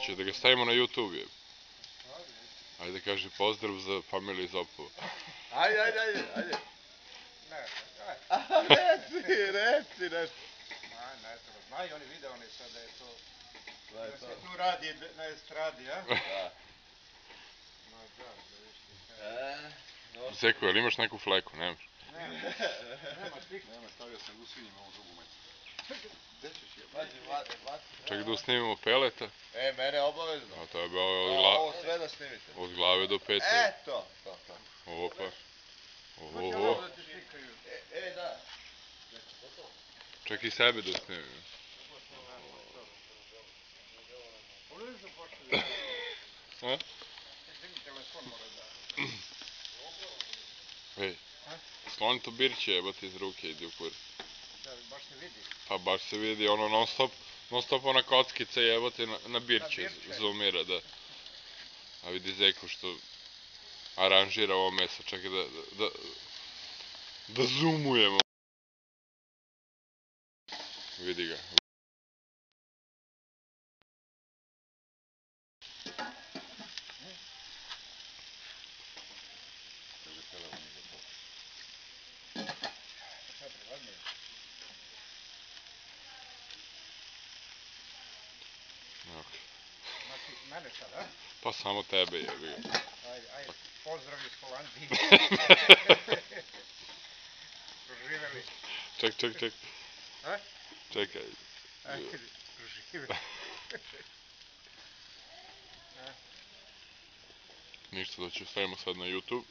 Će da ga stavimo na YouTube, je. Ajde kaži pozdrav za familiju iz Opova. Ajde. Reci. Ne treba, znaju oni video, oni sad da je to... Da se tu radi na estradi, a? Da. Ma da vidiš ti. Zeko, jel imaš neku fleku, nemaš? Nema slik. Nema, stavio sam usvinjim ovu drugu meću. Ček da snimimo peleta. Mene obavezno. A to je bilo Ovo sve da snimite. od glave do pete. To. Opa. Hoće ovo da ti slikaju. Da. Čak i sebe da snimimo. Pogledaj što počeli. A? Izvini, telefon mora da... Ej, skloni to birće jebati iz ruke, idi u kur. Da, baš se vidi. Pa baš se vidi, ono non stop ona kockica jebati na birće zoomira, da. A vidi Zeko što aranžira ovo meso, čekaj da zoomujemo. Vidi ga. Znači, mene sad, a? Pa samo tebe jebi ga. Ajde, pozdrav iz Holandije. Proživeli. Ček. A? Čekaj. Ajde, proživeli. Ništa da ću stavimo sad na YouTube.